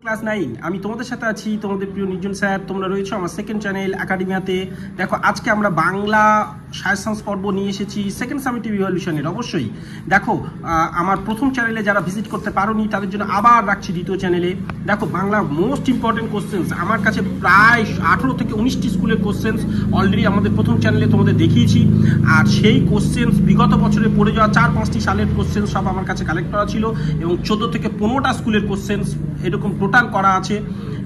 Class 9 আমি তোমাদের সাথে আছি, তোমাদের প্রিয় নির্জন স্যার। তোমরা রয়েছো আমার সেকেন্ড চ্যানেল একাডেমিয়াতে। দেখো আজকে আমরা বাংলা সায়েন্স পর্ব নিয়ে এসেছি সেকেন্ড সামেটিভ ইভ্যালুয়েশনের। অবশ্যই দেখো আমার প্রথম চ্যানেলে যারা ভিজিট করতে পারোনি তাদের জন্য আবার রাখছি দ্বিতীয় চ্যানেলে। দেখো বাংলা মোস্ট ইম্পর্টেন্ট কোশ্চেন্স আমার কাছে প্রায় 18 থেকে 19টি স্কুলের কোশ্চেন্স অলরেডি আমাদের প্রথম চ্যানেলে তোমাদের দেখিয়েছি। আর সেই কোশ্চেন্স বিগত বছরে পড়ে যাওয়া 4-5টি সালের কোশ্চেন্স সব আমার কাছে কালেক্ট করা ছিল এবং 14 থেকে 15টা স্কুলের কোশ্চেন্স এরকম টোটাল করা আছে।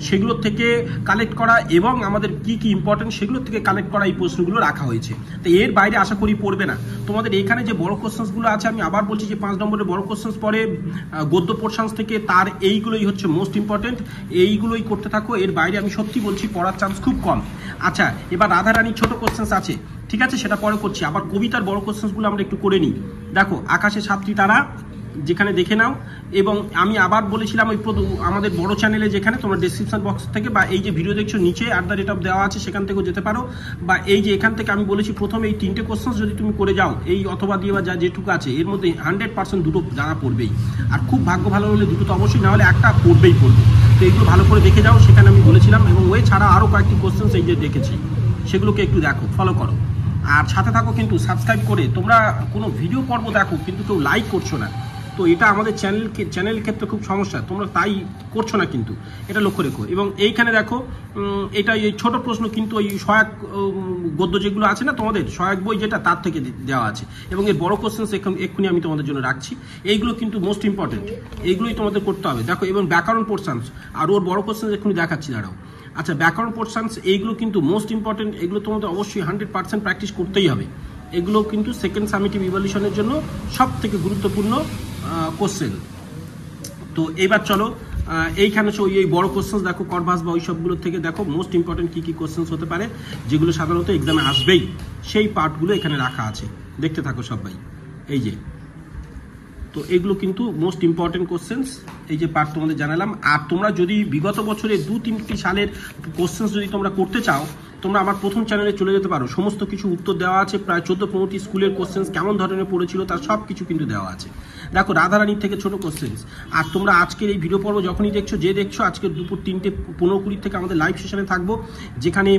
সেগুলো থেকে কালেক্ট করা এবং আমাদের কি কি ইম্পর্টেন্ট সেগুলো থেকে কালেক্ট করা এই প্রশ্নগুলো রাখা হয়েছে। তো এর বাইরে আশা করি পড়বে না। তোমাদের এখানে যে বড় কোশ্চেন্সগুলো আছে আমি আবার বলছি যে 5 নম্বরের বড় কোশ্চেন্স পড়ে গদ্য পোর্শনস থেকে, তার এইগুলোই হচ্ছে মোস্ট ইম্পর্টেন্ট। এইগুলোই করতে থাকো, এর বাইরে আমি সত্যি বলছি পড়ার চান্স খুব কম। আচ্ছা, এবার রাধারানীর ছোট কোশ্চেন্স আছে, ঠিক আছে, সেটা পরে করছি। আবার কবিতার বড় কোশ্চেন্সগুলো আমরা একটু করে নিই। দেখো আকাশে 7টি তারা, যেখানে দেখে নাও। এবং আমি আবার বলেছিলাম ওই আমাদের বড় চ্যানেলে, যেখানে তোমরা ডেসক্রিপশন বক্স থেকে বা এই যে ভিডিও দেখছো নিচে @ দেওয়া আছে সেখান থেকেও যেতে পারো, বা এই যে এখান থেকে আমি বলেছি প্রথমে এই 3টে কোশ্চেন যদি তুমি করে যাও এই অথবা দিয়ে বা যা যেটুকু আছে এর মধ্যে 100% দুটো জানা পড়বেই। আর খুব ভাগ্য ভালো হলে দুটো তো অবশ্যই, না হলে একটা পড়বেই পড়বে। তো এইগুলো ভালো করে দেখে যাও, সেখানে আমি বলেছিলাম। এবং ওই ছাড়া আরও কয়েকটি কোশ্চেন এই যে দেখেছি সেগুলোকে একটু দেখো, ফলো করো। আর সাথে থাকো কিন্তু সাবস্ক্রাইব করে। তোমরা কোনো ভিডিও পর্ব দেখো কিন্তু কেউ লাইক করছো না, তো এটা আমাদের চ্যানেলের ক্ষেত্রে খুব সমস্যা। তোমরা তাই করছো না, কিন্তু এটা লক্ষ্য রেখো। এবং এইখানে দেখো এটা এই ছোট প্রশ্ন কিন্তু ওই সহায়ক গদ্য যেগুলো আছে না তোমাদের সহায়ক বই যেটা, তার থেকে দেওয়া আছে। এবং এর বড় কোশ্চেন এক্ষুনি আমি তোমাদের জন্য রাখছি। এইগুলো কিন্তু মোস্ট ইম্পর্টেন্ট, এইগুলোই তোমাদের করতে হবে। দেখো এবং ব্যাকরণ পোর্শনস, আর ওর বড় কোশ্চেন এক্ষুনি দেখাচ্ছি, দাঁড়াও। আচ্ছা, ব্যাকরণ পোর্শনস এইগুলো কিন্তু মোস্ট ইম্পর্টেন্ট, এগুলো তোমাদের অবশ্যই 100% প্র্যাকটিস করতেই হবে। এগুলো কিন্তু সেকেন্ড সামেটিভ ইভ্যালুয়েশনের জন্য সব থেকে গুরুত্বপূর্ণ কোশ্চেন। তো এবার চলো এইখানে এই বড় কোশ্চেন দেখো, কনভার্স বা ওই সবগুলো থেকে দেখো মোস্ট ইম্পর্টেন্ট কি কি কোশ্চেন হতে পারে, যেগুলো সাধারণত এক্সামে আসবেই, সেই পার্টগুলো এখানে রাখা আছে। দেখতে থাকো সবাই। এই যে, তো এগুলো কিন্তু মোস্ট ইম্পর্টেন্ট কোশ্চেন্স, এই যে পার্ট তোমাদের জানালাম। আর তোমরা যদি বিগত বছরে 2-3টি সালের কোশ্চেন্স যদি তোমরা করতে চাও, তোমরা আমার প্রথম চ্যানেলে চলে যেতে পারো। সমস্ত কিছু উত্তর দেওয়া আছে, প্রায় 14-15টি স্কুলের কোশ্চেন্স কেমন ধরনের পড়েছিল তার সব কিছু কিন্তু দেওয়া আছে। দেখো রাধারানীর থেকে ছোট কোশ্চেন্স। আর তোমরা আজকের এই ভিডিও পর্ব যখনই দেখছো, আজকের দুপুর 3:15-20 থেকে আমাদের লাইভ সেশনে থাকবো, যেখানে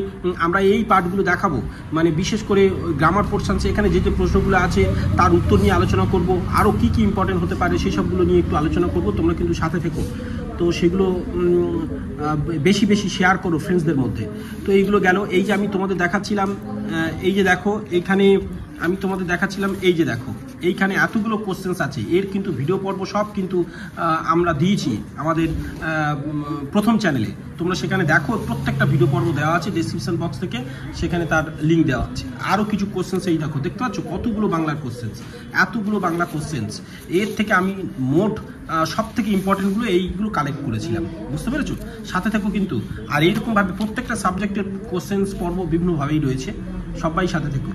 আমরা এই পার্টগুলো দেখাবো। মানে বিশেষ করে গ্রামার পোর্শনসে এখানে যে যে প্রশ্নগুলো আছে তার উত্তর নিয়ে আলোচনা করব। আরও কি কি ইম্পর্টেন্ট হতে পারে সেই সবগুলো নিয়ে একটু আলোচনা করব। তোমরা কিন্তু সাথে থেকো, তো সেগুলো বেশি বেশি শেয়ার করো ফ্রেন্ডসদের মধ্যে। তো এইগুলো গেল। এই যে আমি তোমাদের দেখাচ্ছিলাম, এই যে দেখো এইখানে আমি তোমাদের দেখাচ্ছিলাম, এই যে দেখো এইখানে এতগুলো কোশ্চেন্স আছে। এর কিন্তু ভিডিও পর্ব সব কিন্তু আমরা দিয়েছি আমাদের প্রথম চ্যানেলে। তোমরা সেখানে দেখো, প্রত্যেকটা ভিডিও পর্ব দেওয়া আছে ডেসক্রিপশন বক্স থেকে, সেখানে তার লিঙ্ক দেওয়া আছে। আরও কিছু কোশ্চেন্স এই দেখো, দেখতে পাচ্ছ কতগুলো বাংলার কোশ্চেন্স, এতগুলো বাংলা কোশ্চেন্স। এর থেকে আমি মোট সব থেকে ইম্পর্টেন্টগুলো এইগুলো কালেক্ট করেছিলাম, বুঝতে পেরেছো? সাথে থাকো কিন্তু। আর এইরকমভাবে প্রত্যেকটা সাবজেক্টের কোশ্চেন্স পর্ব বিভিন্নভাবেই রয়েছে, সবাই সাথে থেকো।